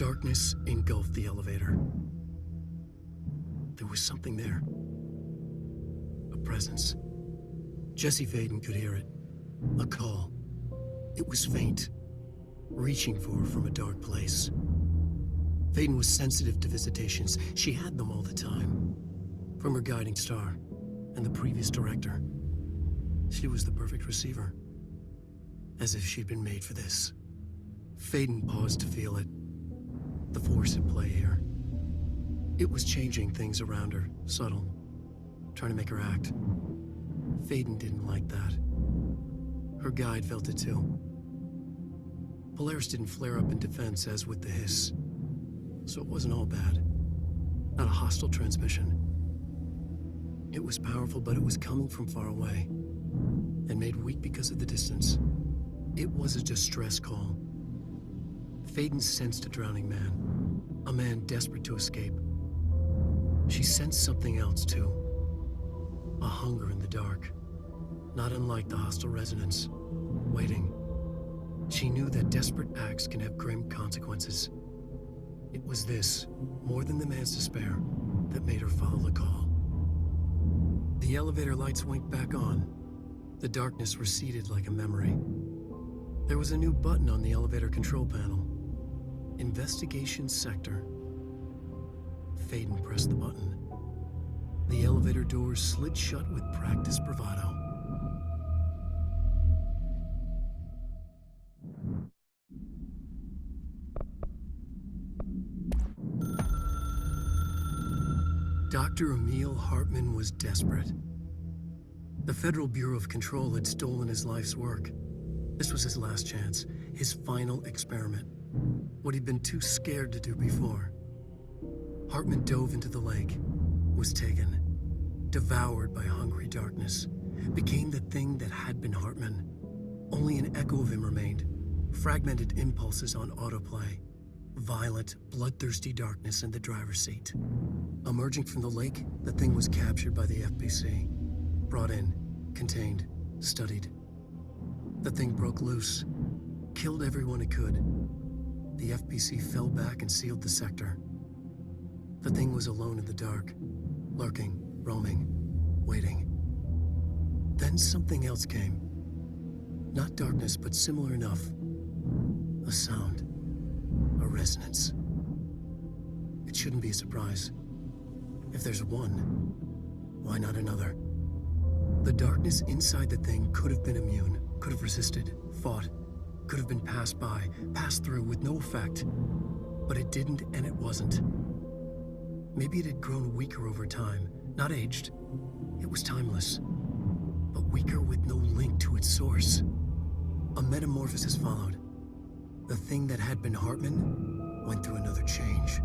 Darkness engulfed the elevator. There was something there. A presence. Jesse Faden could hear it. A call. It was faint, reaching for her from a dark place. Faden was sensitive to visitations. She had them all the time. From her guiding star and the previous director. She was the perfect receiver. As if she'd been made for this. Faden paused to feel it. The force at play here. It was changing things around her, subtle, trying to make her act. Faden didn't like that. Her guide felt it too. Polaris didn't flare up in defense as with the hiss. So it wasn't all bad. Not a hostile transmission. It was powerful, but it was coming from far away. And made weak because of the distance. It was a distress call. Faden sensed a drowning man. A man desperate to escape. She sensed something else, too. A hunger in the dark. Not unlike the hostile resonance. Waiting. She knew that desperate acts can have grim consequences. It was this, more than the man's despair, that made her follow the call. The elevator lights winked back on. The darkness receded like a memory. There was a new button on the elevator control panel. Investigation Sector. Faden pressed the button. The elevator doors slid shut with practiced bravado. Dr. Emil Hartman was desperate. The Federal Bureau of Control had stolen his life's work. This was his last chance, his final experiment. What he'd been too scared to do before. Hartman dove into the lake, was taken, devoured by hungry darkness, became the thing that had been Hartman. Only an echo of him remained, fragmented impulses on autoplay, violent, bloodthirsty darkness in the driver's seat. Emerging from the lake, the thing was captured by the FBC, brought in, contained, studied. The thing broke loose, killed everyone it could. The FBC fell back and sealed the sector. The thing was alone in the dark, lurking, roaming, waiting. Then something else came. Not darkness, but similar enough. A sound. A resonance. It shouldn't be a surprise. If there's one, why not another? The darkness inside the thing could have been immune, could have resisted, fought, could have been passed by, passed through with no effect. But it didn't, and it wasn't. Maybe it had grown weaker over time, not aged. It was timeless, but weaker with no link to its source. A metamorphosis followed. The thing that had been Hartman went through another change.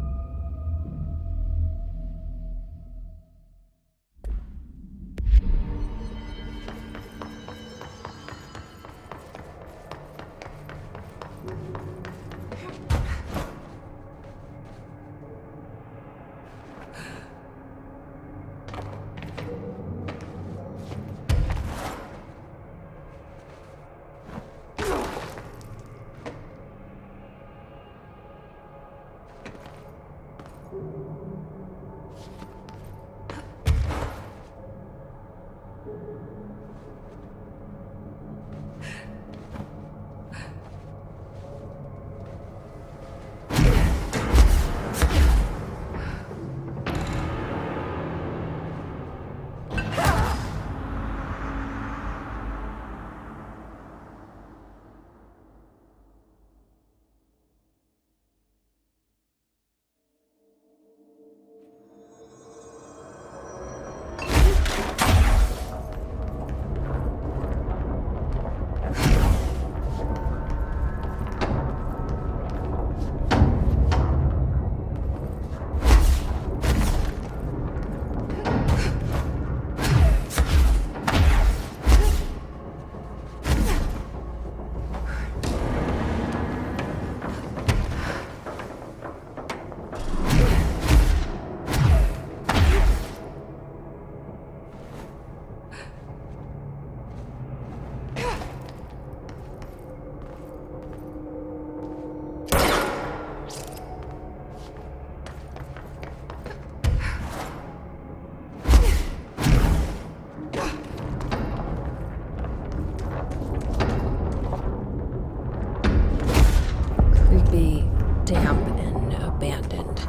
would be damp and abandoned.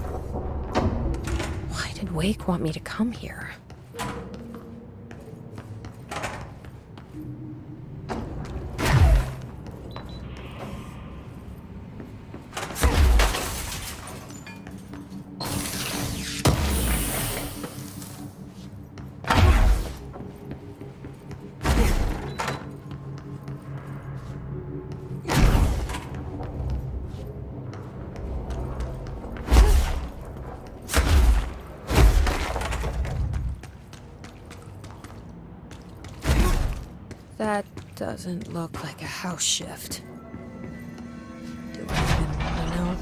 Why did Wake want me to come here? That doesn't look like a house shift. Do I even want to know?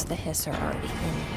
The hiss are already in here.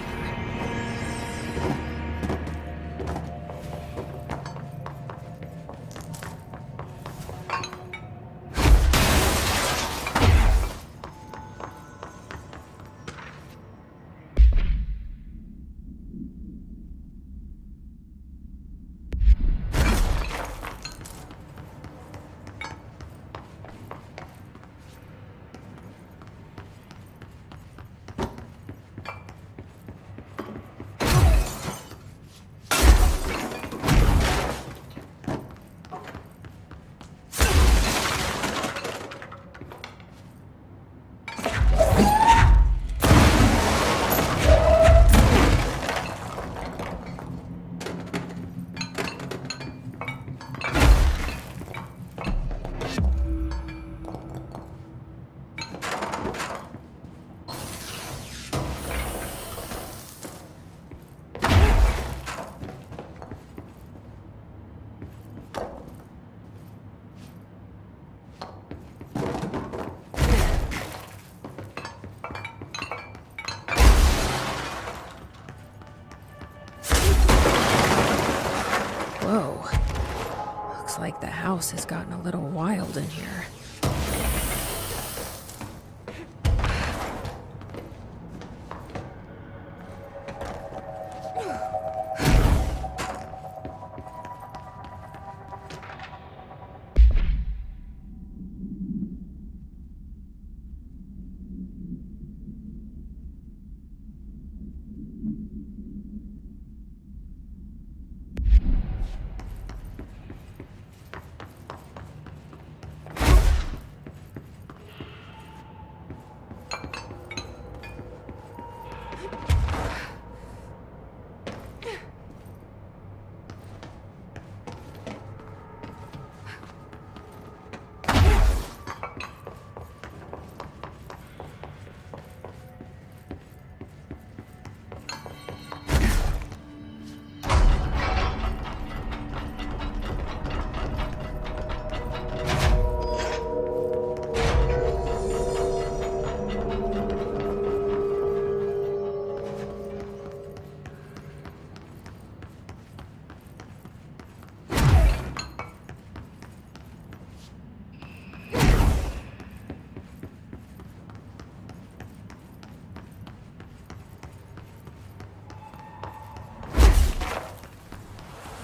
Whoa. Looks like the house has gotten a little wild in here.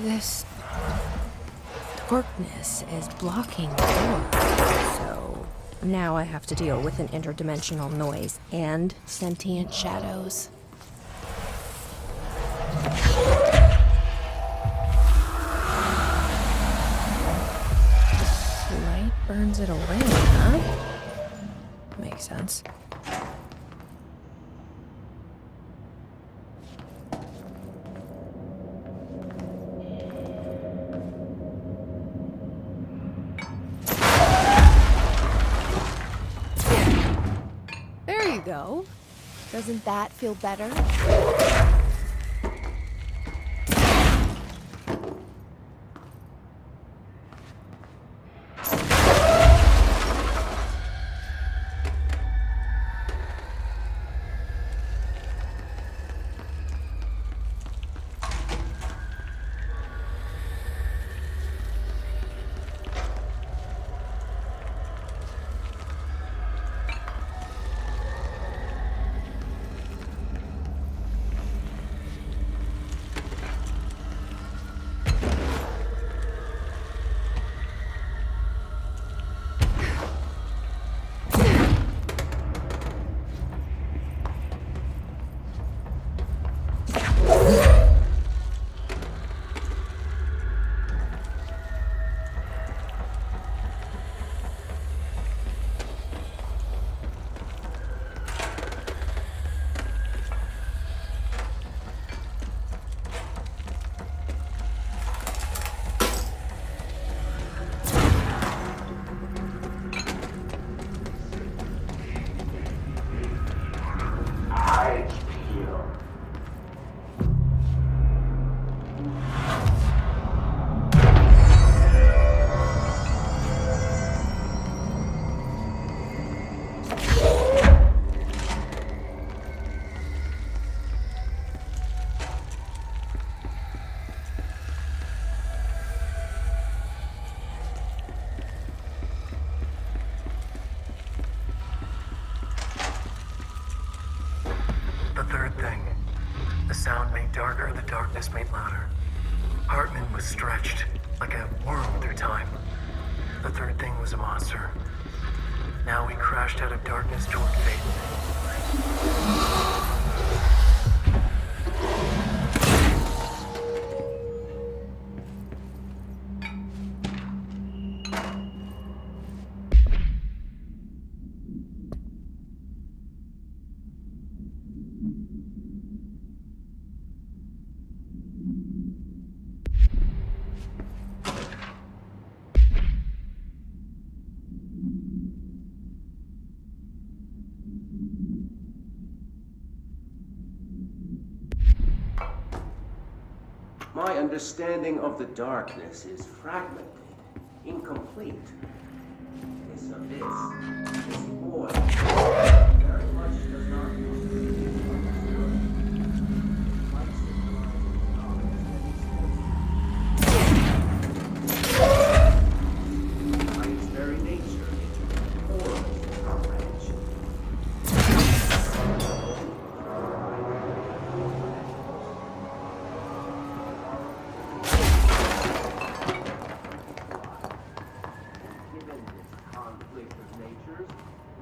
This darkness is blocking the door. So now I have to deal with an interdimensional noise and sentient shadows. Light burns it away, huh? Makes sense. There you go. Doesn't that feel better? The third thing. The sound made darker, the darkness made louder. Hartman was stretched, like a worm through time. The third thing was a monster. Now we crashed out of darkness toward fate. My understanding of the darkness is fragmented, incomplete. This abyss, this void, very much does not by its very nature, horrible comprehension.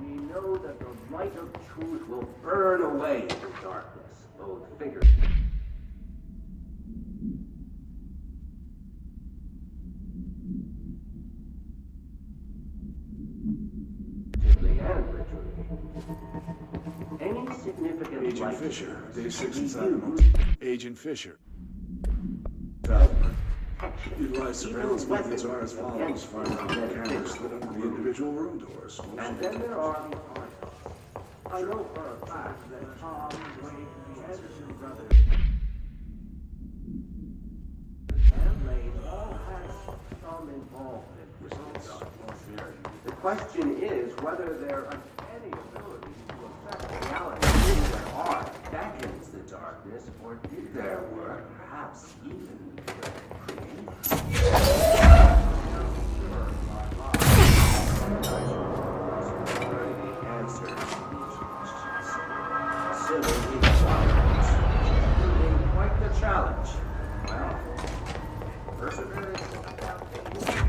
We know that the light of truth will burn away the darkness, both figuratively and literally. Any significant Agent light Fisher, Day can 6 be is Animals. used Agent Fisher. for Utilize surveillance methods are as follows. Find out the cameras slid under the individual room doors. And then there are the articles. I know for a fact that Tom, Wade, the Anderson brothers, and Lane all had some involvement with the dark. The question is whether their uncanny ability to affect reality in their art beckons the darkness, or did their work perhaps even create? Quite the challenge. Well, perseverance and adaptation.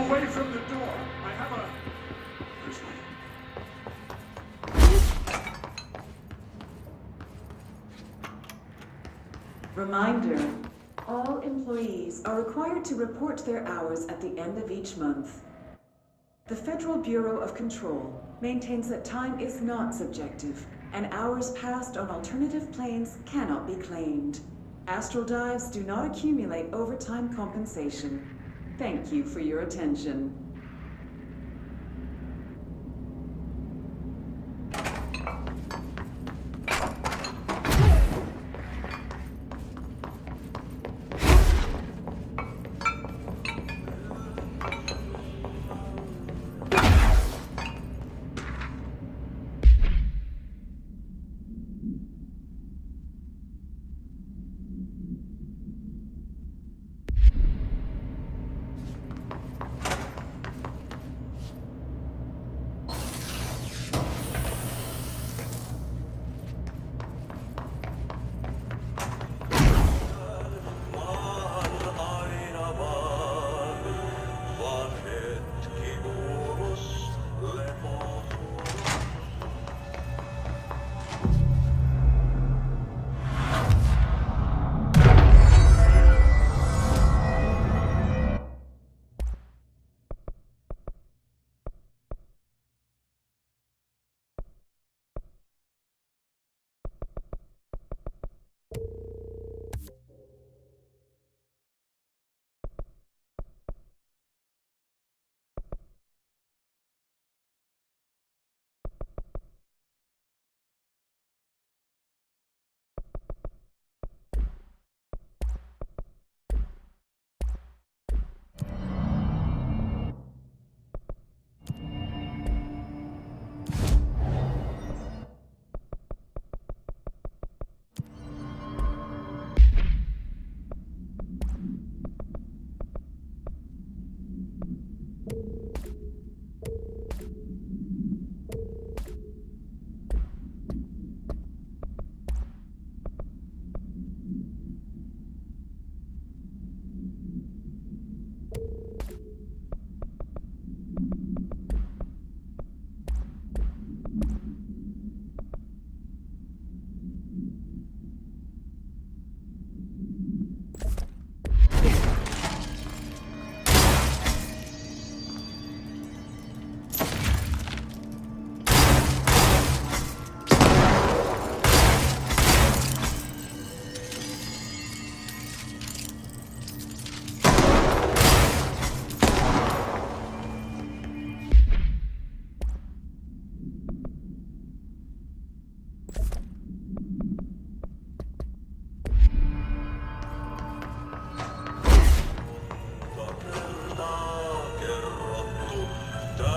away from the door. I have a... There's one. Reminder, all employees are required to report their hours at the end of each month. The Federal Bureau of Control maintains that time is not subjective, and hours passed on alternative planes cannot be claimed. Astral dives do not accumulate overtime compensation. Thank you for your attention.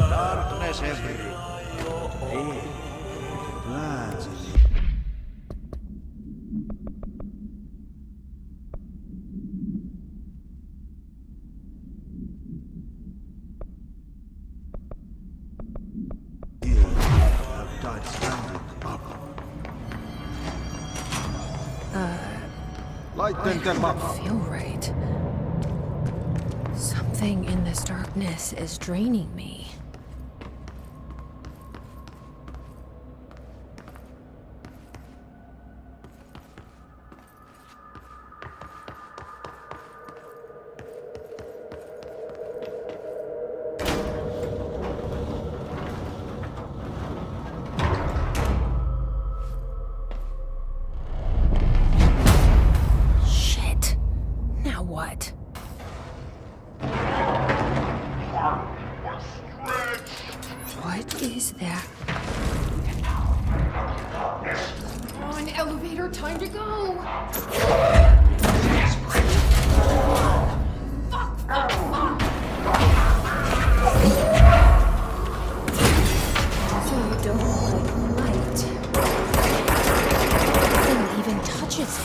Darkness everywhere. Hey, lads. Here, I've died stranded up. Lighten them I up. don't feel right. Something in this darkness is draining me. Shit. Now what? What is that? On elevator, time to go. So you don't like light. Nothing even touches it.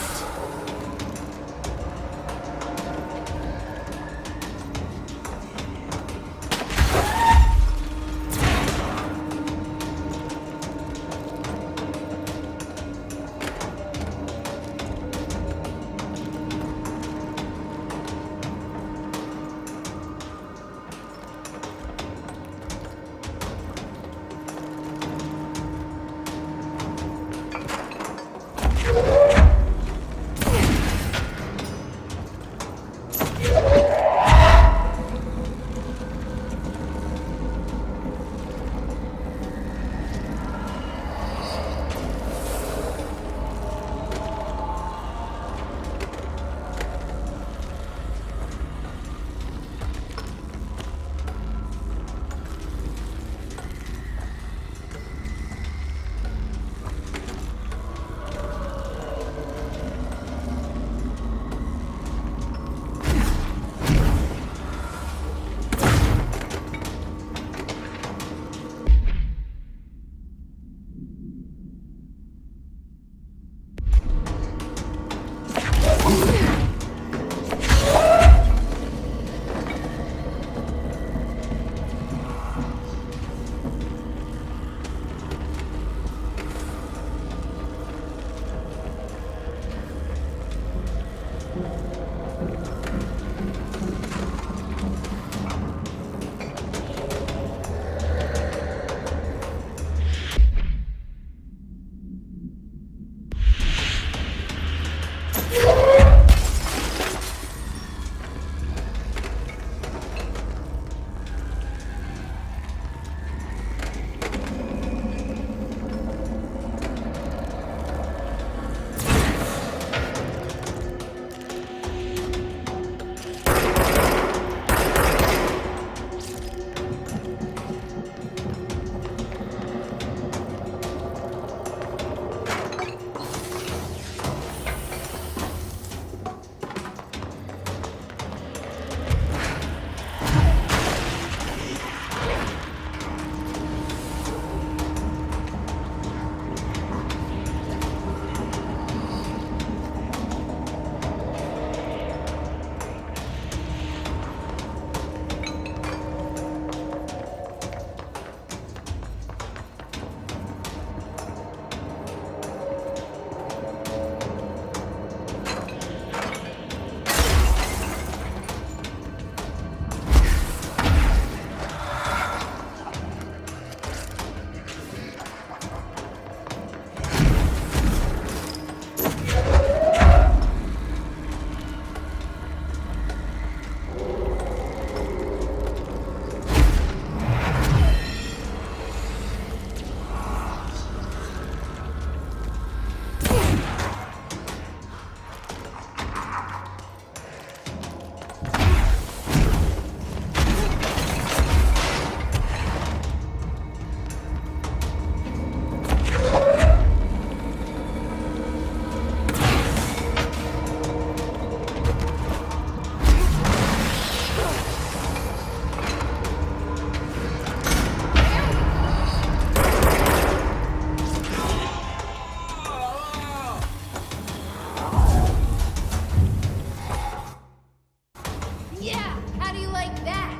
Yeah, how do you like that?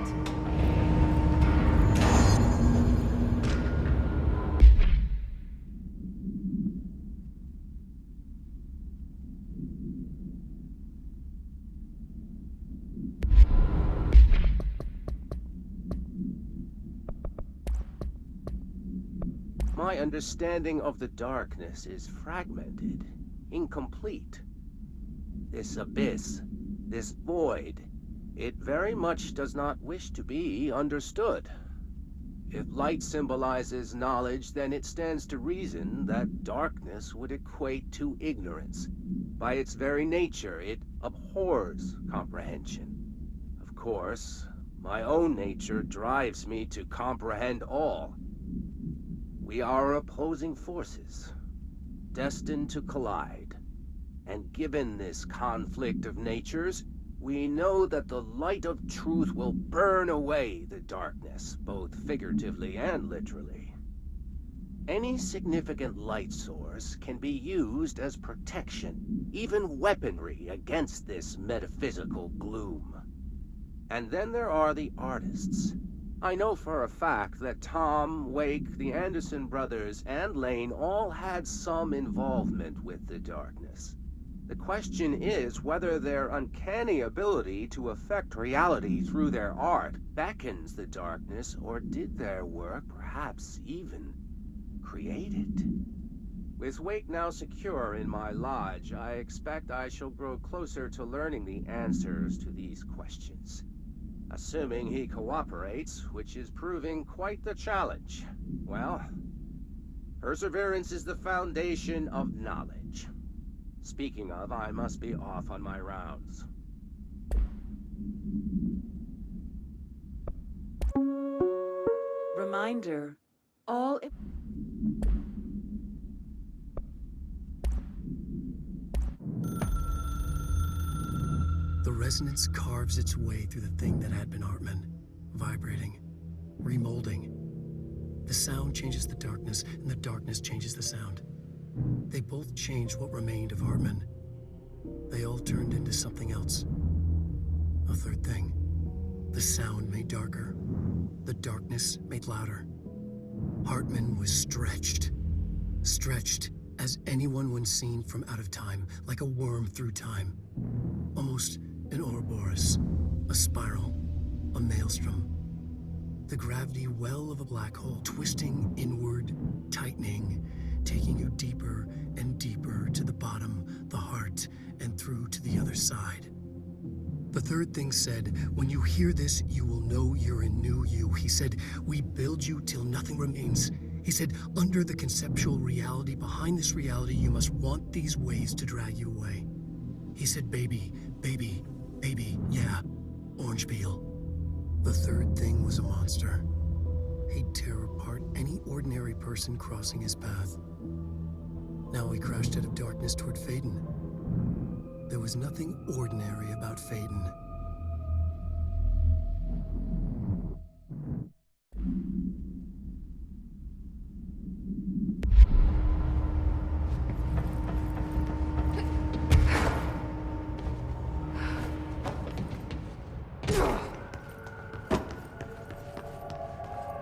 My understanding of the darkness is fragmented, incomplete. This abyss, this void, it very much does not wish to be understood. If light symbolizes knowledge, then it stands to reason that darkness would equate to ignorance. By its very nature, it abhors comprehension. Of course, my own nature drives me to comprehend all. We are opposing forces, destined to collide. And given this conflict of natures, we know that the light of truth will burn away the darkness, both figuratively and literally. Any significant light source can be used as protection, even weaponry against this metaphysical gloom. And then there are the artists. I know for a fact that Tom, Wake, the Anderson brothers, and Lane all had some involvement with the darkness. The question is whether their uncanny ability to affect reality through their art beckons the darkness, or did their work perhaps even create it? With Wake now secure in my lodge, I expect I shall grow closer to learning the answers to these questions. Assuming he cooperates, which is proving quite the challenge. Well, perseverance is the foundation of knowledge. Speaking of, I must be off on my rounds. Reminder, all... The resonance carves its way through the thing that had been Hartman, vibrating, remolding. The sound changes the darkness, and the darkness changes the sound. They both changed what remained of Hartman. They all turned into something else. A third thing. The sound made darker. The darkness made louder. Hartman was stretched. Stretched as anyone when seen from out of time, like a worm through time. Almost An Ouroboros, a spiral, a maelstrom. The gravity well of a black hole, twisting inward, tightening, taking you deeper and deeper to the bottom, the heart, and through to the other side. The third thing said, when you hear this, you will know you're a new you. He said, we build you till nothing remains. He said, under the conceptual reality, behind this reality, you must want these waves to drag you away. He said, baby, baby, baby, yeah, orange peel. The third thing was a monster. He'd tear apart any ordinary person crossing his path. Now he crashed out of darkness toward Faden. There was nothing ordinary about Faden.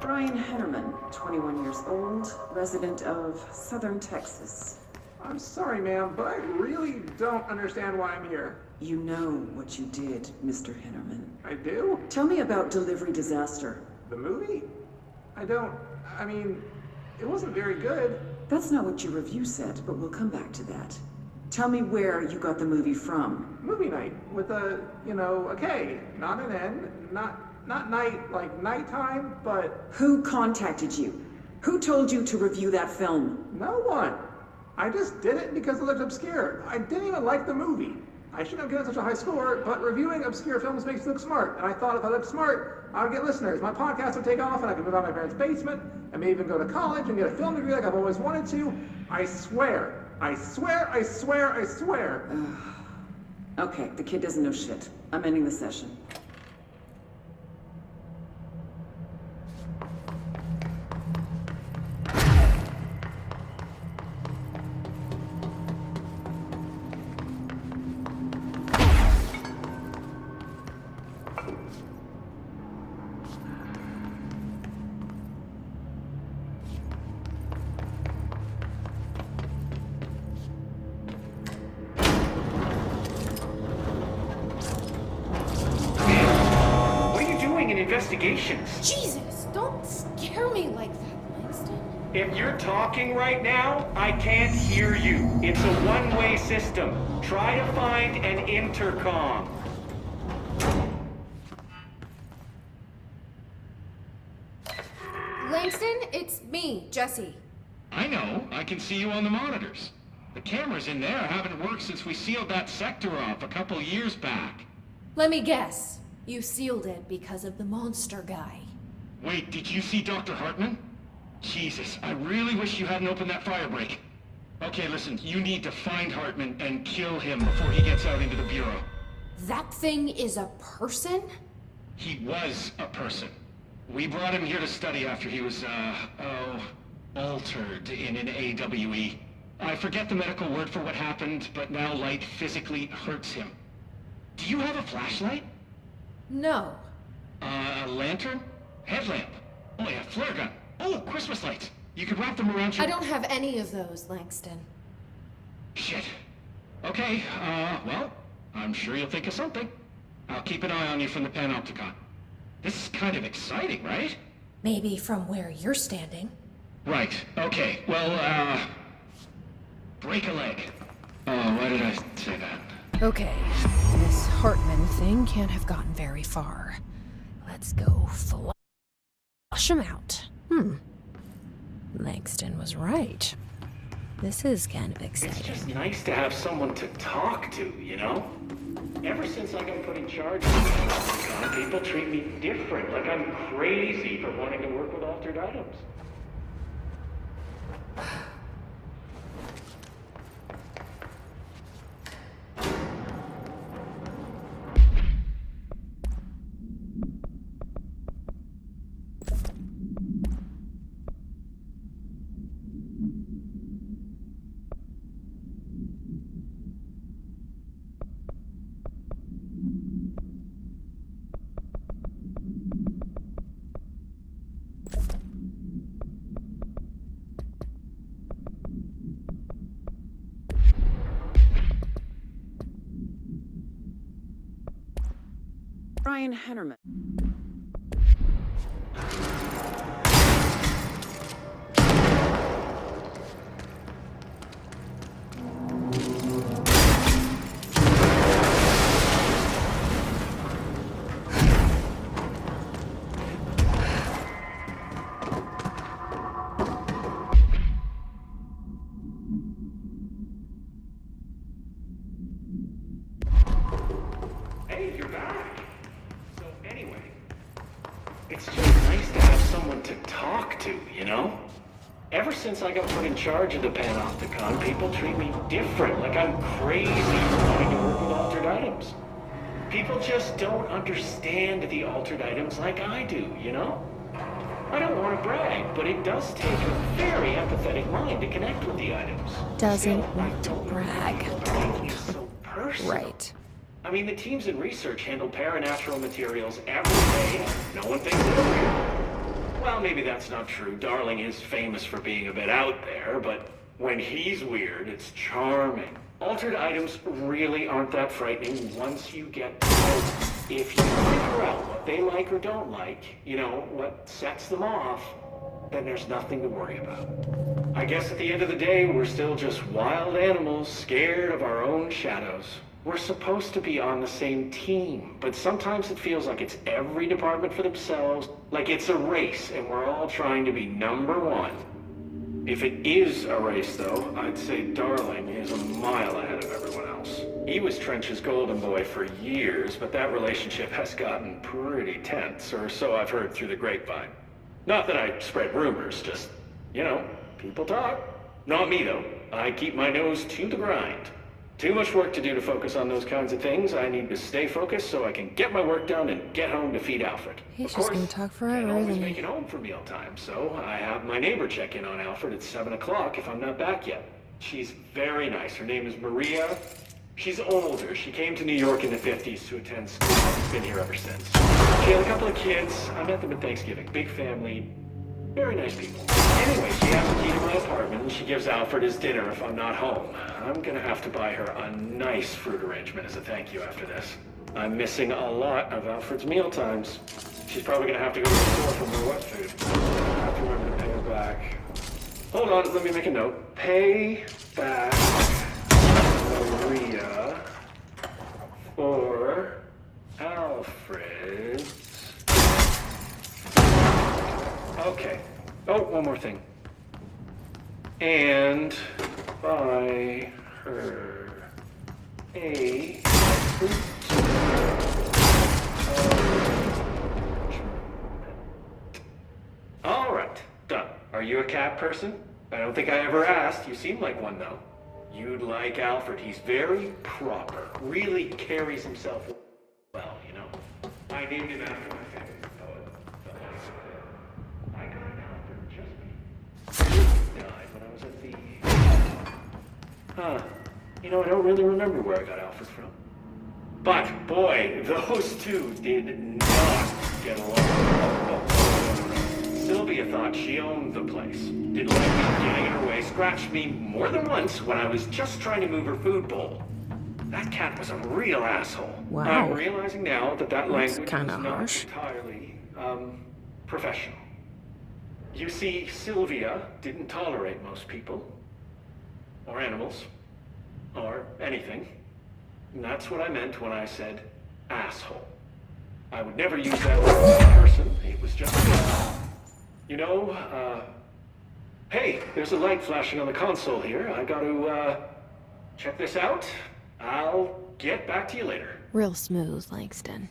Brian Hennerman, 21 years old, resident of Southern Texas. I'm sorry, ma'am, but I really don't understand why I'm here. You know what you did, Mr. Hennerman. I do? Tell me about Delivery Disaster. The movie? I mean, it wasn't very good. That's not what your review said, but we'll come back to that. Tell me where you got the movie from. Movie night with a K, not an N, not night like nighttime, but Who contacted you? Who told you to review that film? no one. I just did it because it looked obscure. I didn't even like the movie. I shouldn't have given such a high score, but reviewing obscure films makes you look smart. And I thought if I looked smart, I would get listeners. My podcast would take off and I could move out of my parents' basement and maybe even go to college and get a film degree like I've always wanted to. I swear. I swear, I swear, I swear. Okay, the kid doesn't know shit. I'm ending the session. Investigations. Jesus, don't scare me like that, Langston. If you're talking right now, I can't hear you. It's a one-way system. Try to find an intercom. Langston, it's me, Jesse. I know. I can see you on the monitors. The cameras in there haven't worked since we sealed that sector off a couple years back. Let me guess. You sealed it because of the monster guy. Wait, did you see Dr. Hartman? Jesus, I really wish you hadn't opened that fire break. Okay, listen, you need to find Hartman and kill him before he gets out into the Bureau. That thing is a person? He was a person. We brought him here to study after he was, altered in an AWE. I forget the medical word for what happened, but now light physically hurts him. Do you have a flashlight? No. A lantern? Headlamp? Oh yeah, flare gun. Oh, Christmas lights. You could wrap them around your... I don't have any of those, Langston. Shit. Okay, well, I'm sure you'll think of something. I'll keep an eye on you from the Panopticon. This is kind of exciting, right? Maybe from where you're standing. Right, okay. Well, break a leg. Oh, why did I say that? Okay, this Hartman thing can't have gotten very far. Let's go flush him out. Langston was right. This is kind of It's exciting. just nice to have someone to talk to, you know? Ever since I got put in charge of this, people treat me different, like I'm crazy for wanting to work with altered items. Brian Hennerman. Hey, you're back. So anyway, it's just nice to have someone to talk to, you know? Ever since I got put in charge of the Panopticon, people treat me different, like I'm crazy for wanting to work with altered items. People just don't understand the altered items like I do, you know? I don't want to brag, but it does take a very empathetic mind to connect with the items. Doesn't Still, want to I don't know brag. why people make it so personal. Right. I mean, the teams in research handle paranatural materials every day. No one thinks it's weird. Well, maybe that's not true. Darling is famous for being a bit out there, but when he's weird, it's charming. Altered items really aren't that frightening once you get to know them. If you figure out what they like or don't like, you know, what sets them off, then there's nothing to worry about. I guess at the end of the day, we're still just wild animals scared of our own shadows. We're supposed to be on the same team, but sometimes it feels like it's every department for themselves, like it's a race and we're all trying to be number one. If it is a race, though, I'd say Darling is a mile ahead of everyone else. He was Trench's golden boy for years, but that relationship has gotten pretty tense, or so I've heard through the grapevine. Not that I spread rumors, just, you know, people talk. Not me, though. I keep my nose to the grind. Too much work to do to focus on those kinds of things. I need to stay focused so I can get my work done and get home to feed Alfred. He's just gonna talk forever, can't always isn't make he? it home for mealtime, so I have my neighbor check in on Alfred at 7 o'clock if I'm not back yet. She's very nice. Her name is Maria. She's older. She came to New York in the 50s to attend school. She's been here ever since. She had a couple of kids. I met them at Thanksgiving. Big family. Very nice people. Anyway, she has the key to my apartment, and she gives Alfred his dinner if I'm not home. I'm gonna have to buy her a nice fruit arrangement as a thank you after this. I'm missing a lot of Alfred's meal times. She's probably gonna have to go to the store for more wet food. I have to remember to pay her back. Hold on, let me make a note. Pay back Maria for Alfred's. Okay. Oh, one more thing. And buy her a all right, done. Are you a cat person? I don't think I ever asked. You seem like one, though. You'd like Alfred. He's very proper. Really carries himself well, you know? I named him after my favorite poet. I got Alfred just he died when I was at the... Huh. You know, I don't really remember where I got Alfred from. But, boy, those two did not get along. Sylvia thought she owned the place. Didn't like me getting in her way, scratched me more than once when I was just trying to move her food bowl. That cat was a real asshole. Wow. I'm realizing now that language was kinda not harsh. entirely, professional. You see, Sylvia didn't tolerate most people, or animals, or anything. And that's what I meant when I said asshole. I would never use that word as a person. It was just you know, hey, there's a light flashing on the console here. I gotta, check this out. I'll get back to you later. Real smooth, Langston.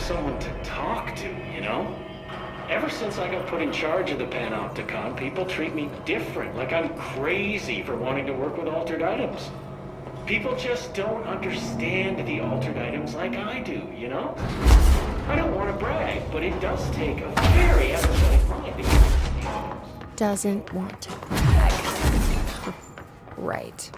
someone to talk to, you know? Ever since I got put in charge of the Panopticon, people treat me different, like I'm crazy for wanting to work with altered items. People just don't understand the altered items like I do, you know? I don't want to brag, but it does take a very empathetic mind to get these items. Doesn't want to brag. Right.